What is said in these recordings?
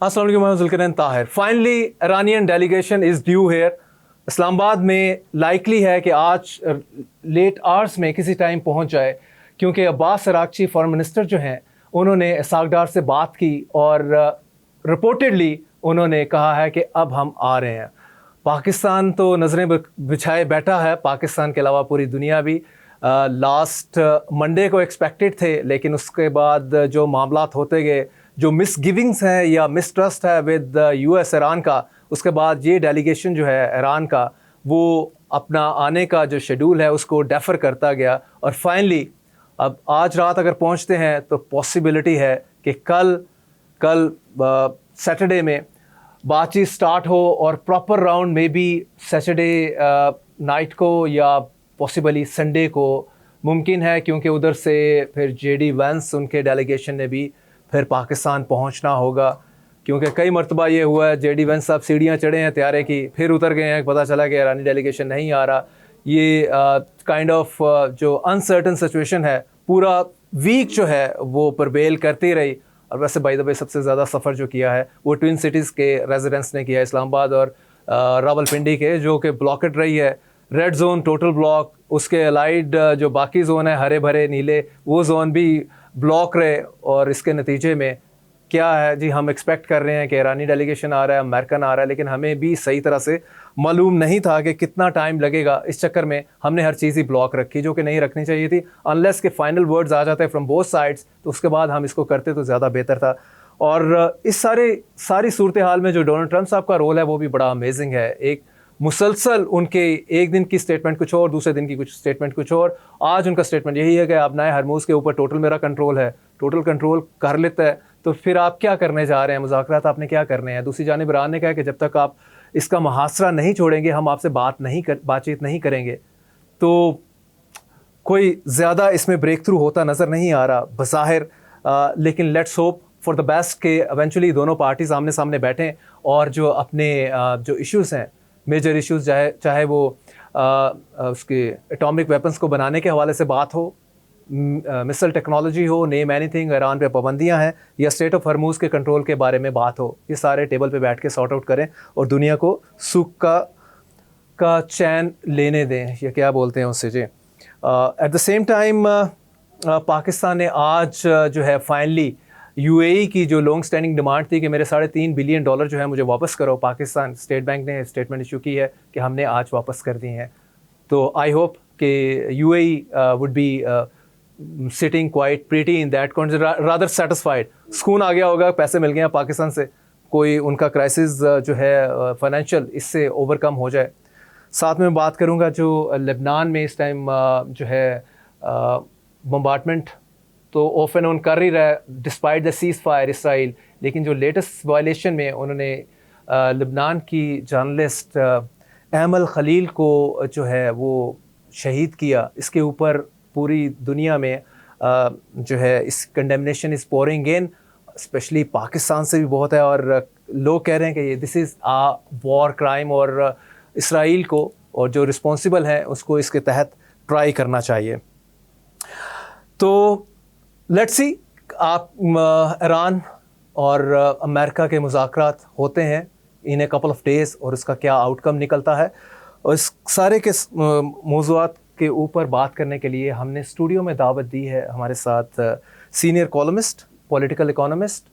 अस्सलाम वालेकुम, मैं Zulqarnain Tahir. Finally Iranian delegation is due here. Islamabad में लाइकली है कि आज लेट आवर्स में किसी टाइम पहुंच जाए, क्योंकि अब्बास अरागची फॉरेन मिनिस्टर जो हैं उन्होंने इसहाक डार से बात की और रिपोर्टेडली उन्होंने कहा है कि अब हम आ रहे हैं। पाकिस्तान तो नज़रें बिछाए बैठा है, पाकिस्तान के अलावा पूरी दुनिया भी। लास्ट मंडे को एक्सपेक्टेड थे, लेकिन उसके बाद जो मामलात होते गए, जो मिसगिविंग्स हैं या मिसट्रस्ट है विद यूएस ईरान का, उसके बाद ये डेलीगेशन जो है ईरान का वो अपना आने का जो शेड्यूल है उसको डेफर करता गया। और फाइनली अब आज रात अगर पहुंचते हैं तो पॉसिबिलिटी है कि कल सैटरडे में बातचीत स्टार्ट हो और प्रॉपर राउंड में भी सैटरडे नाइट को या पॉसिबली संडे को मुमकिन है, क्योंकि उधर से फिर जेडी वेंस उनके डेलीगेशन ने भी फिर पाकिस्तान पहुंचना होगा। क्योंकि कई मरतबा ये हुआ है, जेडी वेंस साहब सीढ़ियाँ चढ़े हैं तैयारे की, फिर उतर गए हैं, पता चला कि ईरानी डेलीगेशन नहीं आ रहा। ये काइंड ऑफ जो अनसर्टन सिचुएशन है पूरा वीक जो है वो प्रवेल करती रही। और वैसे बाय द वे सबसे ज़्यादा सफ़र जो किया है वो ट्विन सिटीज़ के रेजिडेंट्स ने किया है, इस्लामाबाद और रावलपिंडी के, जो कि ब्लॉकेट रही है। रेड जोन टोटल ब्लॉक, उसके अलाइड जो बाकी जोन है हरे भरे नीले, वो जोन भी ब्लॉक रहे। और इसके नतीजे में क्या है जी, हम एक्सपेक्ट कर रहे हैं कि ईरानी डेलीगेशन आ रहा है, अमेरिकन आ रहा है, लेकिन हमें भी सही तरह से मालूम नहीं था कि कितना टाइम लगेगा। इस चक्कर में हमने हर चीज़ ही ब्लॉक रखी जो कि नहीं रखनी चाहिए थी। अनलेस के फाइनल वर्ड्स आ जाते फ्रॉम बोथ साइड्स तो उसके बाद हम इसको करते तो ज़्यादा बेहतर था। और इस सारी सूरत हाल में जो डोनाल्ड ट्रंप साहब का रोल है वो भी बड़ा अमेजिंग है। एक मुसलसल उनके एक दिन की स्टेटमेंट कुछ और, दूसरे दिन की कुछ स्टेटमेंट कुछ और। आज उनका स्टेटमेंट यही है कि अब नए हरमूज़ के ऊपर टोटल मेरा कंट्रोल है, टोटल कंट्रोल कर लेता है तो फिर आप क्या करने जा रहे हैं, मुज़ाकरात आपने क्या करने हैं। दूसरी जानिब ईरान ने कहा कि जब तक आप इसका मुहासरा नहीं छोड़ेंगे हम आपसे बातचीत नहीं करेंगे। तो कोई ज़्यादा इसमें ब्रेक थ्रू होता नज़र नहीं आ रहा बज़ाहिर, लेकिन let's hope for the best के एवेंचुअली दोनों पार्टीज आमने सामने बैठें और जो अपने जो इश्यूज़ हैं, मेजर इश्यूज़, चाहे वो उसके एटॉमिक वेपन्स को बनाने के हवाले से बात हो, मिसाइल टेक्नोलॉजी हो, नेम एनीथिंग, ईरान पे पाबंदियां हैं, या स्टेट ऑफ हरमूज़ के कंट्रोल के बारे में बात हो, ये सारे टेबल पे बैठ के सॉर्ट आउट करें और दुनिया को सुख का चैन लेने दें, या क्या बोलते हैं उससे जी। At the same time Pakistan ने आज जो है फाइनली यूएई की जो लॉन्ग स्टैंडिंग डिमांड थी कि मेरे $3.5 बिलियन जो है मुझे वापस करो, पाकिस्तान स्टेट बैंक ने स्टेटमेंट इशू की है कि हमने आज वापस कर दी हैं। तो आई होप कि UAE would be sitting quite pretty in that rather satisfied. सुकून आ गया होगा, पैसे मिल गए हैं पाकिस्तान से, कोई उनका क्राइसिस जो है फाइनेंशियल इससे ओवरकम हो जाए। साथ में बात करूंगा जो लेबनान में इस टाइम जो है बम्बार्टमेंट तो ऑफ एंड ऑन कर ही रहा है despite the seize fire Israel, लेकिन जो लेटेस्ट वायलेशन में उन्होंने लेबनान की जर्नलिस्ट अमल खलील को जो है वो शहीद किया, इसके ऊपर पूरी दुनिया में जो है इस condemnation is pouring in, specially Pakistan से भी बहुत है। और लोग कह रहे हैं कि this is a war crime और इसराइल को और जो रिस्पॉन्सिबल है उसको इसके तहत ट्राई करना चाहिए। तो लेट्स सी, आप ईरान और अमेरिका के मुज़ाकरात होते हैं इन ए कपल ऑफ डेज़ और उसका क्या आउटकम निकलता है। और इस सारे के मौज़ूआत के ऊपर बात करने के लिए हमने स्टूडियो में दावत दी है। हमारे साथ senior columnist, political economist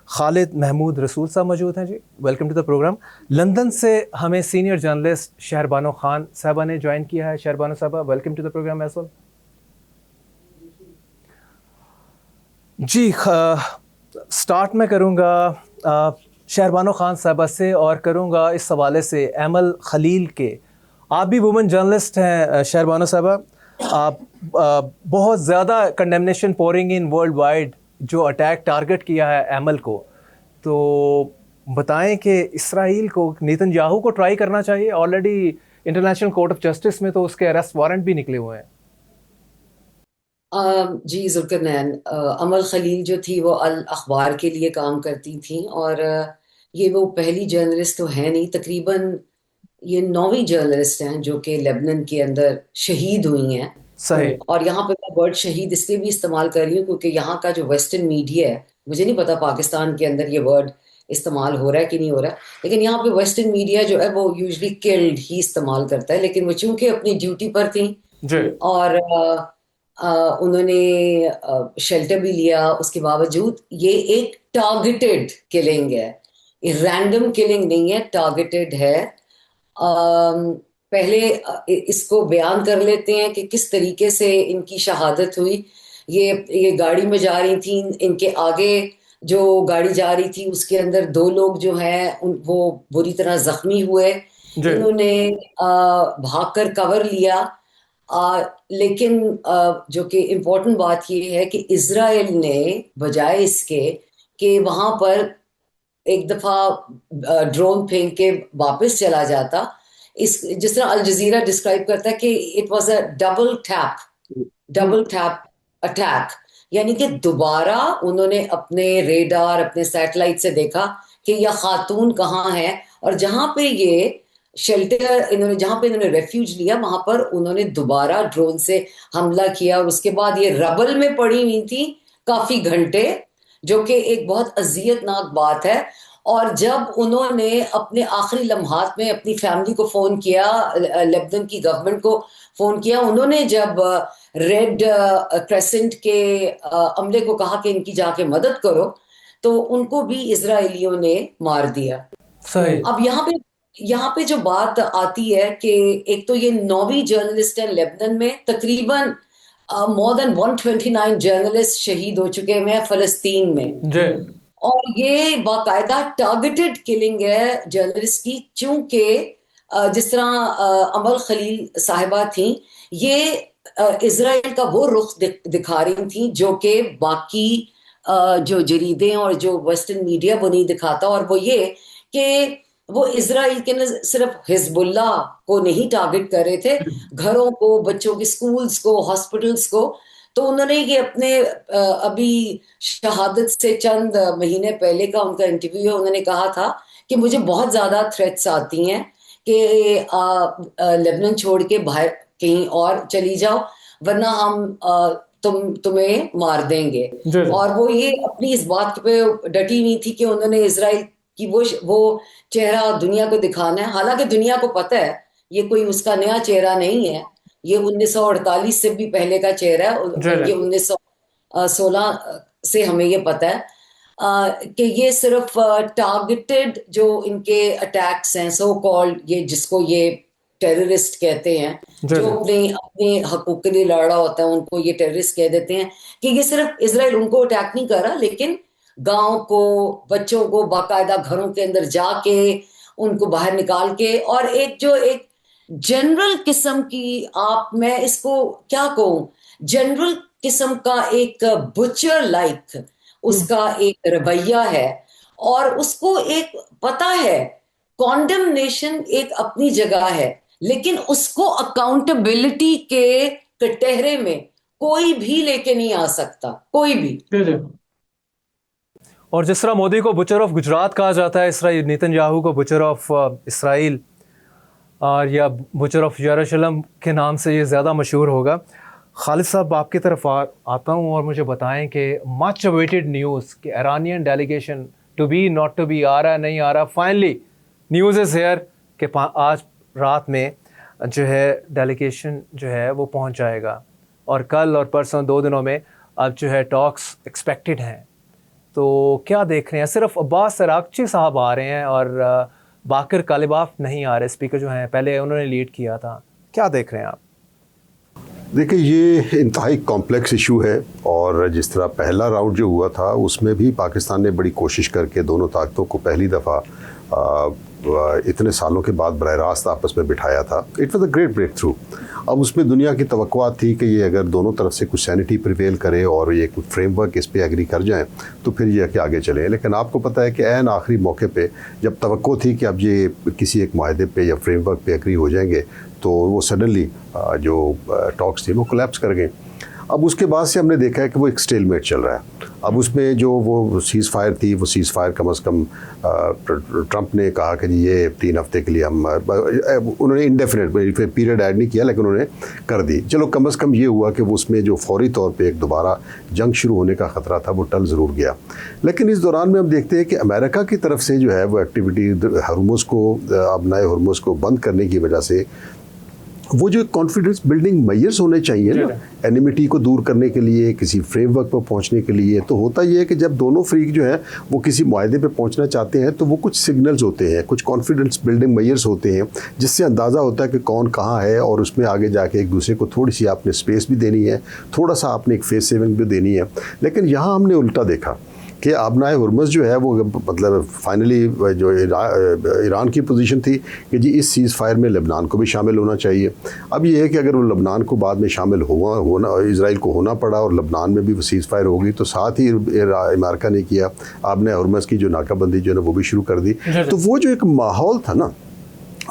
Khalid Mahmood Rasool sahab मौजूद हैं जी। Welcome to the program. London से हमें सीनियर जर्नलिस्ट शहरबानो खान साहबा ने ज्वाइन किया है। शहरबानो साहबा, welcome to the programme as well जी। स्टार्ट मैं करूँगा शहरबानो खान साहबा से और करूँगा इस हवाले से अमल खलील के। आप भी वुमेन जर्नलिस्ट हैं शहरबानो साहबा, आप बहुत ज़्यादा condemnation pouring in world wide जो अटैक टारगेट किया है अमल को, तो बताएं कि इसराइल को नेतन्याहू को ट्राई करना चाहिए। Already international court of justice में तो उसके अरेस्ट वारंट भी निकले हुए हैं। जी जुल्करनैन, अमल खलील जो थी वो अल अखबार के लिए काम करती थी और ये वो पहली जर्नलिस्ट तो है नहीं, तकरीबन ये 9वीं जर्नलिस्ट हैं जो कि लेबनान के अंदर शहीद हुई हैं। तो सही। और यहाँ पे मैं वर्ड शहीद इसलिए भी इस्तेमाल कर रही हूँ क्योंकि यहाँ का जो वेस्टर्न मीडिया है, मुझे नहीं पता पाकिस्तान के अंदर ये वर्ड इस्तेमाल हो रहा है कि नहीं हो रहा है। लेकिन यहाँ पे वेस्टर्न मीडिया जो है वो यूजली किल्ड ही इस्तेमाल करता है, लेकिन वो चूंकि अपनी ड्यूटी पर थी जी और उन्होंने शेल्टर भी लिया, उसके बावजूद ये एक टारगेटेड किलिंग है, ये रैंडम किलिंग नहीं है, टारगेटेड है। पहले इसको बयान कर लेते हैं कि किस तरीके से इनकी शहादत हुई। ये गाड़ी में जा रही थी, इनके आगे जो गाड़ी जा रही थी उसके अंदर दो लोग जो हैं वो बुरी तरह जख्मी हुए। जी इन्होंने भागकर कवर लिया। लेकिन जो कि इम्पोर्टेंट बात ये है कि इजराइल ने बजाय इसके कि वहां पर एक दफा ड्रोन फेंक के वापस चला जाता, इस जिस तरह अल जजीरा डिस्क्राइब करता है कि it was a double tap attack, यानी कि दोबारा उन्होंने अपने रेडार अपने सैटेलाइट से देखा कि यह खातून कहाँ है, और जहां पे ये शेल्टर इन्होंने जहां पे इन्होंने रेफ्यूज लिया वहां पर उन्होंने दोबारा ड्रोन से हमला किया, और उसके बाद ये रबल में पड़ी हुई थी काफी घंटे, जो कि एक बहुत अजियतनाक बात है। और जब उन्होंने अपने आखिरी लम्हात में अपनी फैमिली को फोन किया, लेबनान की गवर्नमेंट को फोन किया, उन्होंने जब रेड क्रेसेंट के अमले को कहा कि इनकी जाके मदद करो, तो उनको भी इजरायलियों ने मार दिया। सही अब यहाँ पे जो बात आती है कि एक तो ये 9वीं जर्नलिस्ट है लेबनान में, तकरीबन मोर देन 129 जर्नलिस्ट शहीद हो चुके हैं फलस्तीन में, जी और ये बाकायदा टारगेटेड किलिंग है जर्नलिस्ट की, चूंकि जिस तरह अमल खलील साहिबा थी, ये इजराइल का वो रुख दिखा रही थी जो कि बाकी जो जरीदे और जो वेस्टर्न मीडिया वो नहीं दिखाता, और वो ये कि वो इजराइल के न सिर्फ हिजबुल्लाह को नहीं टारगेट कर रहे थे, घरों को, बच्चों के स्कूल्स को, हॉस्पिटल्स को। तो उन्होंने ये अपने अभी शहादत से चंद महीने पहले का उनका इंटरव्यू है, उन्होंने कहा था कि मुझे बहुत ज्यादा थ्रेट्स आती हैं कि लेबनान छोड़ के बाहर कहीं और चली जाओ, वरना हम तुम्हें मार देंगे। जी और वो ये अपनी इस बात पे डटी हुई थी कि उन्होंने इजराइल की वो चेहरा दुनिया को दिखाना है, हालांकि दुनिया को पता है ये कोई उसका नया चेहरा नहीं है, ये 1948 से भी पहले का चेहरा है, जी ये 1916 से हमें ये पता है कि ये सिर्फ टारगेटेड जो इनके अटैक्स हैं, सो कॉल्ड, ये जिसको ये टेररिस्ट कहते हैं, जी जो अपने अपने हकूक के लिए लड़ रहा होता है उनको ये टेररिस्ट कह देते हैं, कि ये सिर्फ इजराइल उनको अटैक नहीं कर रहा, लेकिन गांव को, बच्चों को बाकायदा घरों के अंदर जाके उनको बाहर निकाल के, और एक जनरल किस्म की, मैं इसको क्या कहूं, जनरल किस्म का एक बुचर लाइक उसका एक रवैया है, और उसको एक पता है कॉन्डेमनेशन एक अपनी जगह है, लेकिन उसको अकाउंटेबिलिटी के कटहरे में कोई भी लेके नहीं आ सकता, कोई भी। और जिस तरह मोदी को बुचर ऑफ गुजरात कहा जाता है, इस तरह नेतन्याहू को बुचर ऑफ इसराइल और या बुचर ऑफ यरूशलेम के नाम से ये ज़्यादा मशहूर होगा। खालिद साहब, आपकी तरफ आता हूँ और मुझे बताएं कि मच अवेटेड न्यूज़ कि Iranian delegation to be not to be आ रहा है, नहीं आ रहा, फाइनली न्यूज़ इज़ हेयर कि आज रात में जो है डेलीगेशन जो है वो पहुँच जाएगा, और कल और परसों 2 दिनों में अब जो है टॉक्स एक्सपेक्टेड हैं। तो क्या देख रहे हैं? सिर्फ अब्बास अरागची साहब आ रहे हैं और बाकर कालिबाफ नहीं आ रहे, स्पीकर जो हैं पहले उन्होंने लीड किया था। क्या देख रहे हैं आप? देखिए, ये इंतहाई कॉम्प्लेक्स इशू है, और जिस तरह पहला राउंड जो हुआ था उसमें भी पाकिस्तान ने बड़ी कोशिश करके दोनों ताकतों को पहली दफ़ा इतने सालों के बाद बरह रास्त आपस में बिठाया था। It was a great breakthrough. अब उसमें दुनिया की तवक्कुआत थी कि ये अगर दोनों तरफ से कुछ सैनिटी प्रिवेल करे और ये कुछ फ्रेमवर्क इस पे एग्री कर जाएं तो फिर ये कि आगे चले। लेकिन आपको पता है कि ऐन आखिरी मौके पे जब तवक्को थी कि अब ये किसी एक माहदे पे या फ्रेमवर्क पे एग्री हो जाएंगे, तो वो सडनली जो टॉक्स थी वो कोलैप्स कर गए। अब उसके बाद से हमने देखा है कि वो एक स्टेलमेट चल रहा है। अब उसमें जो वो सीज़ फायर थी, वो सीज़ फायर कम अज़ कम ट्रंप ने कहा कि जी ये 3 हफ्ते के लिए हम, उन्होंने इंडेफिनेट पीरियड ऐड नहीं किया लेकिन उन्होंने कर दी। चलो कम अज़ कम ये हुआ कि वो उसमें जो फौरी तौर पे एक दोबारा जंग शुरू होने का ख़तरा था वो टल ज़रूर गया। लेकिन इस दौरान में हम देखते हैं कि अमेरिका की तरफ से जो है वो एक्टिविटी हरमुज़ को, अपनाए हरमुज़ को बंद करने की वजह से वो जो कॉन्फिडेंस बिल्डिंग मेजर्स होने चाहिए ना, एनिमिटी को दूर करने के लिए, किसी फ्रेमवर्क पर पहुंचने के लिए, तो होता ये है कि जब दोनों फ्रीक जो है वो किसी मुआहदे पे पहुंचना चाहते हैं तो वो कुछ सिग्नल्स होते हैं, कुछ कॉन्फिडेंस बिल्डिंग मेजर्स होते हैं जिससे अंदाज़ा होता है कि कौन कहाँ है, और उसमें आगे जाके एक दूसरे को थोड़ी सी आपने स्पेस भी देनी है, थोड़ा सा आपने एक फेस सेविंग भी देनी है। लेकिन यहाँ हमने उल्टा देखा कि आबनाए हुरमुज़ जो है वो मतलब फाइनली जो ईरान की पोजीशन थी कि जी इस सीज़ फायर में लेबनान को भी शामिल होना चाहिए। अब ये है कि अगर वो लेबनान को बाद में शामिल होना इसराइल को होना पड़ा और लेबनान में भी वो सीज़ फायर होगी, तो साथ ही अमेरिका ने किया आबनाए हुरमुज़ की जो नाकाबंदी जो है ना वो भी शुरू कर दी। तो वो जो एक माहौल था ना,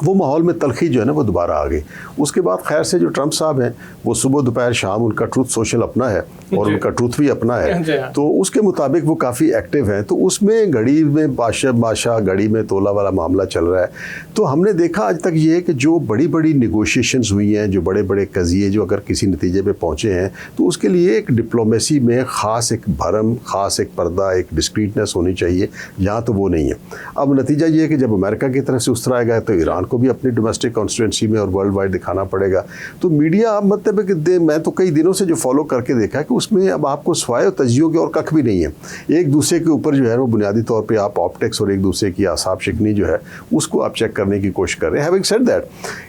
वो माहौल में तलखी जो है ना वो दोबारा आ गई। उसके बाद खैर से जो ट्रंप साहब हैं वो सुबह दोपहर शाम उनका ट्रूथ सोशल अपना है और उनका ट्रूथ भी अपना है, तो उसके मुताबिक वो काफ़ी एक्टिव हैं। तो उसमें घड़ी में बादशाह घड़ी में तोला वाला मामला चल रहा है। तो हमने देखा आज तक ये है कि जो बड़ी बड़ी निगोशिएशंस हुई हैं, जो बड़े बड़े कज़िये जो अगर किसी नतीजे पे पहुँचे हैं, तो उसके लिए एक डिप्लोमेसी में ख़ास एक भरम, ख़ास एक पर्दा, एक डिस्क्रीटनेस होनी चाहिए। यहाँ तो वो नहीं है। अब नतीजा ये है कि जब अमेरिका की तरफ से उस तरह आएगा तो ईरान को भी अपनी डोमेस्टिक कॉन्स्टिट्यूंसी में और वर्ल्ड वाइड दिखाना पड़ेगा। तो मीडिया अब मतलब है कि मैं तो कई दिनों से जो फॉलो करके देखा है कि उसमें अब आपको स्वाय तजियों के और कख भी नहीं है। एक दूसरे के ऊपर जो है वो बुनियादी तौर पे आप ऑप्टिक्स और एक दूसरे की आसाब शिकनी जो है उसको आप चेक करने की कोशिश कर रहे हैं। Having said that,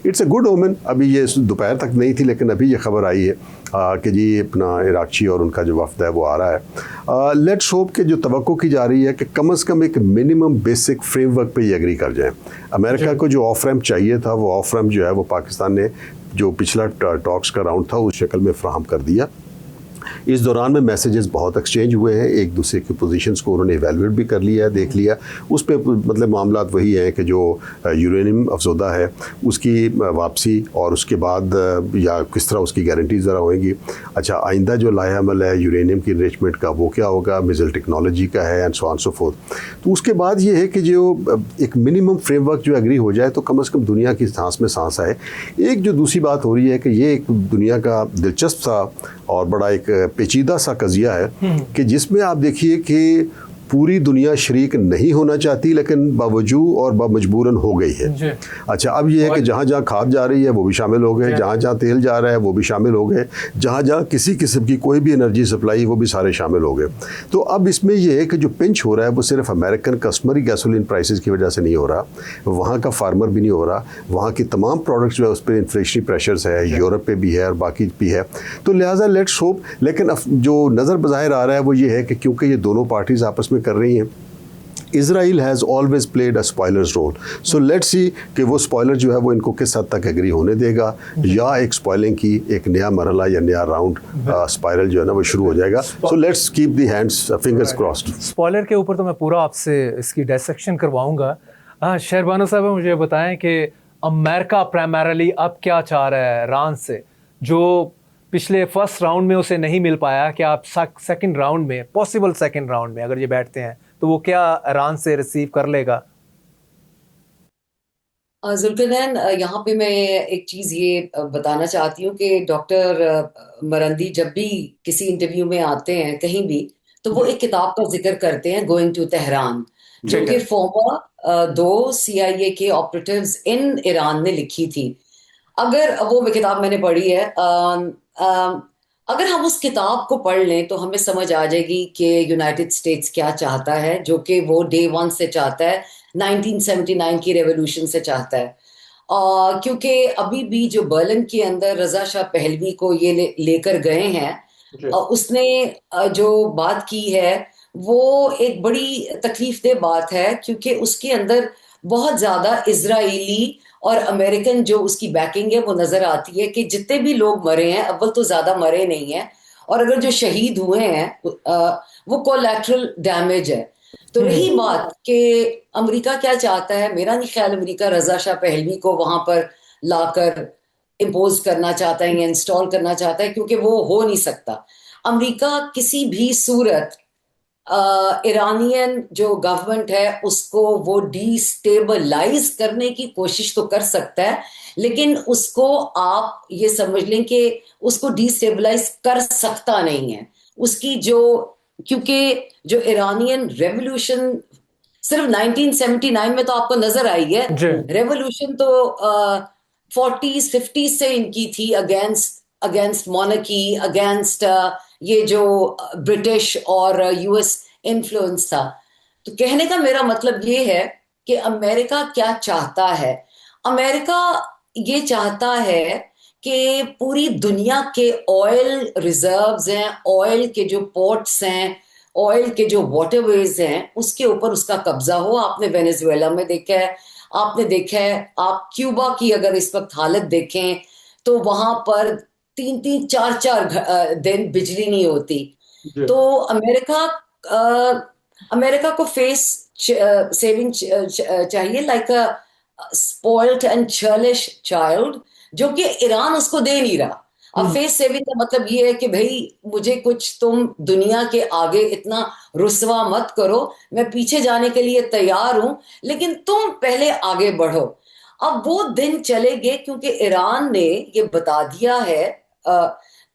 it's a good omen. अभी ये दोपहर तक नहीं थी लेकिन अभी ये खबर आई है कि जी अपना इराक़ी और उनका जो वफ्द है वो आ रहा है। लेट्स होप कि जो तवक्को की जा रही है कि कम से कम एक मिनिमम बेसिक फ्रेमवर्क पे ये एग्री कर जाएं। अमेरिका को जो ऑफ रैम्प चाहिए था वो ऑफ रैम्प जो है वो पाकिस्तान ने जो पिछला टॉक्स का राउंड था उस शक्ल में फ्राहम कर दिया। इस दौरान में मैसेजेस बहुत एक्सचेंज हुए हैं, एक दूसरे की पोजीशंस को उन्होंने इवेलुएट भी कर लिया है, देख लिया। उस पे मतलब मामला वही है कि जो यूरेनियम अफसोदा है उसकी वापसी और उसके बाद या किस तरह उसकी गारंटीज ज़रा होएंगी। अच्छा, आइंदा जो लाहेअमल है यूरेनियम की इनरिचमेंट का वो क्या होगा, मिसाइल टेक्नोलॉजी का है and so on so fourth. तो उसके बाद ये है कि जो एक मिनिमम फ्रेमवर्क जो एग्री हो जाए तो कम से कम दुनिया की सांस में सांस आए। एक जो दूसरी बात हो रही है कि ये एक दुनिया का दिलचस्प सा और बड़ा एक पेचीदा सा कज़िया है कि जिसमें आप देखिए कि पूरी दुनिया शरीक नहीं होना चाहती लेकिन बावजूद और मजबूरन हो गई है। अच्छा, अब ये है कि जहाँ जहाँ खाद जा रही है वो भी शामिल हो गए, जहाँ जहाँ तेल जा रहा है वो भी शामिल हो गए, जहाँ जहाँ किसी किस्म की कोई भी एनर्जी सप्लाई वो भी सारे शामिल हो गए। तो अब इसमें यह है कि जो पिंच हो रहा है वो सिर्फ अमेरिकन कस्टमरी गैसोलीन प्राइसेस की वजह से नहीं हो रहा, वहाँ का फार्मर भी नहीं हो रहा, वहाँ की तमाम प्रोडक्ट्स जो है उस पर इन्फ्लेशनरी प्रेशर्स है, यूरोप पे भी है और बाकी भी है। तो लिहाजा लेट्स होप। लेकिन जो नज़र बज़ाहिर आ रहा है वो ये है कि क्योंकि ये दोनों पार्टीज़ आपस में कर रही हैं, Israel has always played a spoiler's role. So let's see कि वो स्पॉइलर जो है वो इनको किस हद तक एग्री होने देगा या एक स्पॉइलिंग की एक नया मरहला या नया राउंड स्पाइरल जो है ना वो शुरू हो जाएगा। So let's keep the hands fingers crossed. Spoiler के ऊपर तो मैं पूरा आपसे इसकी डायसेक्शन करवाऊंगा। शहरबानो साहब मुझे बताएं कि अमेरिका प्राइमरीली अब क्या चाह रहा है ईरान से, जो पिछले फर्स्ट राउंड में उसे नहीं मिल पाया, कि आप सेकंड राउंड में, पॉसिबल सेकंड राउंड में अगर ये बैठते हैं तो वो क्या ईरान से रिसीव कर लेगा? जुल्करनैन, यहाँ पे मैं एक चीज़ ये बताना चाहती हूँ कि डॉक्टर मरंदी जब भी किसी इंटरव्यू में आते हैं कहीं भी, तो वो एक किताब का जिक्र करते हैं, गोइंग टू तेहरान, जो कि फॉर्मर 2 CIA के ऑपरेटिव्स इन ईरान ने लिखी थी। अगर वो किताब मैंने पढ़ी है, अगर हम उस किताब को पढ़ लें तो हमें समझ आ जाएगी कि यूनाइटेड स्टेट्स क्या चाहता है, जो कि वो डे 1 से चाहता है, 1979 की रेवोल्यूशन से चाहता है। क्योंकि अभी भी जो बर्लिन के अंदर रजा शाह पहलवी को ये लेकर गए हैं, उसने जो बात की है वो एक बड़ी तकलीफदेह बात है, क्योंकि उसके अंदर बहुत ज्यादा इजरायली और अमेरिकन जो उसकी बैकिंग है वो नजर आती है कि जितने भी लोग मरे हैं, अव्वल तो ज्यादा मरे नहीं हैं, और अगर जो शहीद हुए हैं वो कोलैटरल डैमेज है। तो रही बात कि अमेरिका क्या चाहता है, मेरा नहीं ख्याल अमेरिका रजा शाह पहलवी को वहां पर लाकर इम्पोज करना चाहता है या इंस्टॉल करना चाहता है, क्योंकि वो हो नहीं सकता। अमेरिका किसी भी सूरत ईरानियन जो गवर्नमेंट है उसको वो डिस्टेबलाइज करने की कोशिश तो कर सकता है, लेकिन उसको आप ये समझ लें कि उसको डिस्टेबलाइज कर सकता नहीं है। उसकी जो, क्योंकि जो ईरानियन रेवोल्यूशन सिर्फ 1979 में तो आपको नजर आई है, जी रेवोल्यूशन तो 40s 50s से इनकी थी, अगेंस्ट अगेंस्ट मोनार्की, अगेंस्ट ये जो ब्रिटिश और यूएस इन्फ्लुएंस था। तो कहने का मेरा मतलब ये है कि अमेरिका क्या चाहता है। अमेरिका ये चाहता है कि पूरी दुनिया के ऑयल रिजर्व्स हैं, ऑयल के जो पोर्ट्स हैं, ऑयल के जो वाटरवेज हैं, उसके ऊपर उसका कब्जा हो। आपने वेनेजुएला में देखा है, आपने देखा है, आप क्यूबा की अगर इस वक्त हालत देखें तो वहां पर 3-3 4-4 दिन बिजली नहीं होती। जी तो अमेरिका को फेस सेविंग चाहिए, like a spoiled and childish child, जो कि ईरान उसको दे नहीं रहा। अब फेस सेविंग का मतलब ये है कि भाई मुझे कुछ तुम दुनिया के आगे इतना रुसवा मत करो, मैं पीछे जाने के लिए तैयार हूं, लेकिन तुम पहले आगे बढ़ो। अब वो दिन चले गए, क्योंकि ईरान ने ये बता दिया है,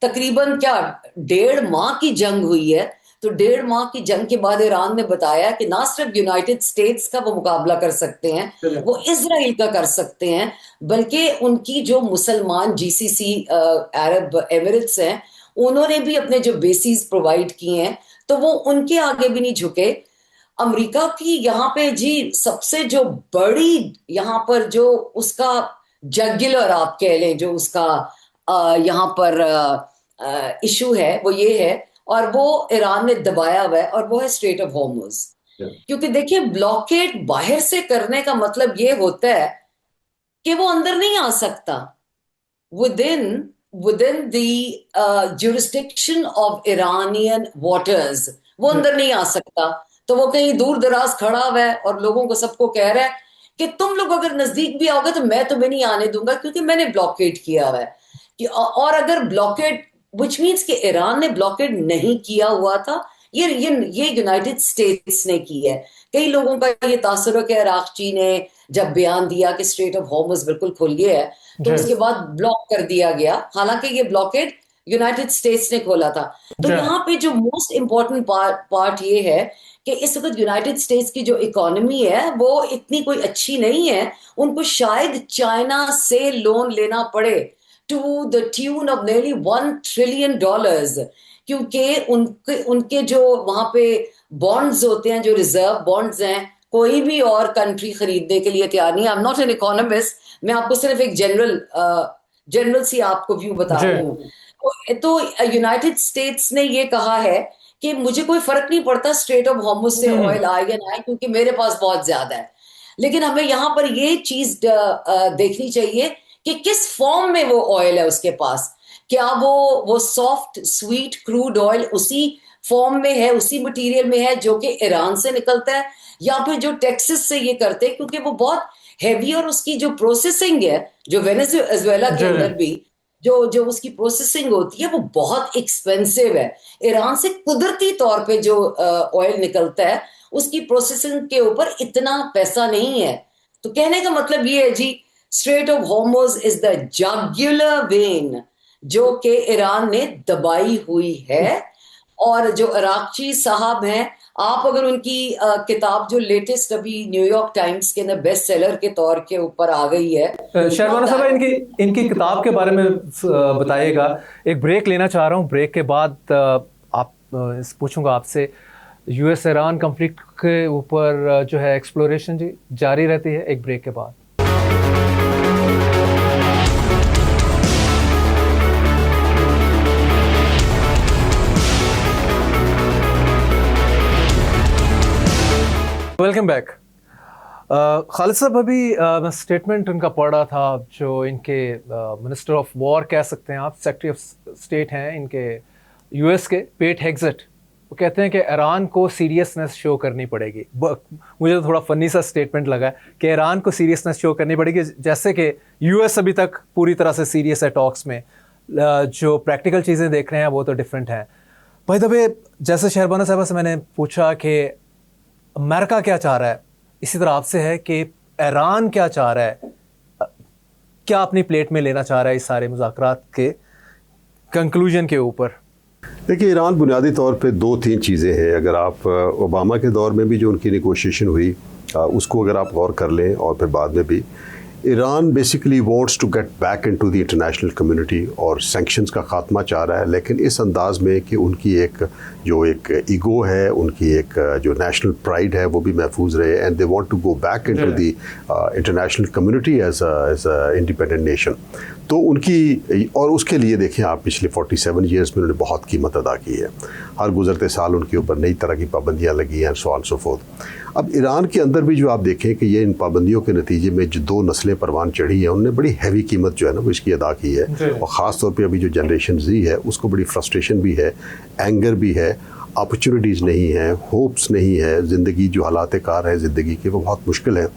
तकरीबन क्या 1.5 माह की जंग हुई है, तो 1.5 माह की जंग के बाद ईरान ने बताया कि ना सिर्फ यूनाइटेड स्टेट्स का वो मुकाबला कर सकते हैं, वो इजराइल का कर सकते हैं, बल्कि उनकी जो मुसलमान जीसीसी अरब एमिरेट्स हैं, उन्होंने भी अपने जो बेसिस प्रोवाइड किए हैं, तो वो उनके आगे भी नहीं झुके। अमेरिका की यहाँ पे जी सबसे जो बड़ी यहाँ पर जो उसका जगुलर आप कह लें, जो उसका यहाँ पर इशू है वो ये है, और वो ईरान ने दबाया हुआ है, और वो है स्ट्रेट ऑफ हॉर्मुज। क्योंकि देखिए ब्लॉकेड बाहर से करने का मतलब ये होता है कि वो अंदर नहीं आ सकता, within within the jurisdiction of Iranian waters वो अंदर नहीं आ सकता। तो वो कहीं दूर दराज खड़ा हुआ है और लोगों को सबको कह रहा है कि तुम लोग अगर नजदीक भी आओगे तो मैं तुम्हें नहीं आने दूंगा, क्योंकि मैंने ब्लॉकेड किया हुआ है। और अगर ब्लॉकेड, विच मीन्स कि ईरान ने ब्लॉकेड नहीं किया हुआ था, ये यूनाइटेड स्टेट्स ने की है। कई लोगों का ये तासुर है कि इराक़ची ने जब बयान दिया कि स्ट्रेट ऑफ हॉर्मुज बिल्कुल खुल गया है, तो उसके बाद ब्लॉक कर दिया गया, हालांकि ये ब्लॉकेड यूनाइटेड स्टेट्स ने खोला था। तो यहाँ पे जो मोस्ट इंपॉर्टेंट पार्ट ये है कि इस वक्त यूनाइटेड स्टेट्स की जो इकोनॉमी है वो इतनी कोई अच्छी नहीं है, उनको शायद चाइना से लोन लेना पड़े to the tune of nearly $1 trillion, क्योंकि उनके जो वहां पे बॉन्ड्स होते हैं, जो रिजर्व बॉन्ड्स हैं, कोई भी और कंट्री खरीदने के लिए तैयार नहीं है। I am not an economist, मैं आपको सिर्फ एक जनरल सी आपको व्यू बता रही हूँ। तो यूनाइटेड स्टेट्स ने ये कहा है कि मुझे कोई फर्क नहीं पड़ता स्ट्रेट ऑफ हॉर्मुज से ऑयल आए या ना आए, क्योंकि मेरे पास बहुत ज्यादा है। लेकिन हमें यहाँ पर ये चीज देखनी चाहिए कि किस फॉर्म में वो ऑयल है उसके पास। क्या वो सॉफ्ट स्वीट क्रूड ऑयल उसी फॉर्म में है, उसी मटेरियल में है जो कि ईरान से निकलता है, या फिर जो टेक्सास से ये करते हैं, क्योंकि वो बहुत हैवी, और उसकी जो प्रोसेसिंग है, जो वेनेजुएला के अंदर भी जो उसकी प्रोसेसिंग होती है वो बहुत एक्सपेंसिव है। ईरान से कुदरती तौर पे जो ऑयल निकलता है उसकी प्रोसेसिंग के ऊपर इतना पैसा नहीं है। तो कहने का मतलब ये है जी, strait of Hormuz is the jugular vein जो कि ईरान ने दबाई हुई है। और जो इराक़ची साहब हैं, आप अगर उनकी किताब जो लेटेस्ट अभी न्यूयॉर्क टाइम्स के अंदर बेस्ट सेलर के तौर के ऊपर आ गई है, शहरबानो साहब इनकी किताब के बारे में बताइएगा। एक ब्रेक लेना चाह रहा हूँ, ब्रेक के बाद आप पूछूंगा आपसे। यूएस ईरान कॉन्फ्लिक्ट के ऊपर जो है एक्सप्लोरेशन जी जारी रहती है एक ब्रेक के बाद। Welcome back. खालिद साहब, अभी मैं स्टेटमेंट उनका पढ़ रहा था, जो इनके मिनिस्टर ऑफ वॉर कह सकते हैं आप, सेक्रेटरी ऑफ स्टेट हैं इनके यूएस के, पेट हेग्सेट। वो कहते हैं कि ईरान को सीरियसनेस शो करनी पड़ेगी। मुझे तो थोड़ा फनी सा स्टेटमेंट लगा कि ईरान को सीरियसनेस शो करनी पड़ेगी, जैसे कि यूएस अभी तक पूरी तरह से सीरियस है टॉक्स में, जो प्रैक्टिकल चीज़ें देख रहे हैं वो तो डिफरेंट हैं। भाई दबे, जैसे शहरबानो साहबा से मैंने पूछा कि अमेरिका क्या चाह रहा है, इसी तरह आपसे है कि ईरान क्या चाह रहा है, क्या अपनी प्लेट में लेना चाह रहा है इस सारे मुज़ाकरात के कंक्लूजन के ऊपर। देखिए, ईरान बुनियादी तौर पे दो तीन चीज़ें हैं। अगर आप ओबामा के दौर में भी जो उनकी नेगोशिएशन हुई उसको अगर आप गौर कर लें, और फिर बाद में भी, Iran basically wants to get back into the international community और सैंक्शंस का ख़ात्मा चाह रहा है, लेकिन इस अंदाज में कि उनकी एक ईगो है, उनकी एक जो नेशनल प्राइड है वो भी महफूज रहे, and they want to go back into the international community as a independent nation. तो उनकी, और उसके लिए देखें आप, पिछले 47 ईयर्स में उन्होंने बहुत कीमत अदा की है। हर गुजरते साल उनके ऊपर नई तरह की पाबंदियाँ लगी हैं, सो ऑन सो फोर्थ। अब ईरान के अंदर भी जो आप देखें कि ये इन पाबंदियों के नतीजे में जो दो नस्लें परवान चढ़ी हैं, उन्होंने बड़ी हैवी कीमत जो है ना वो इसकी अदा की है, और ख़ास तौर पे अभी जो जनरेशन जी है उसको बड़ी फ्रस्ट्रेशन भी है, एंगर भी है, अपॉर्चुनिटीज़ नहीं है, होप्स नहीं है, ज़िंदगी जो हालात कार है ज़िंदगी के वो बहुत मुश्किल है।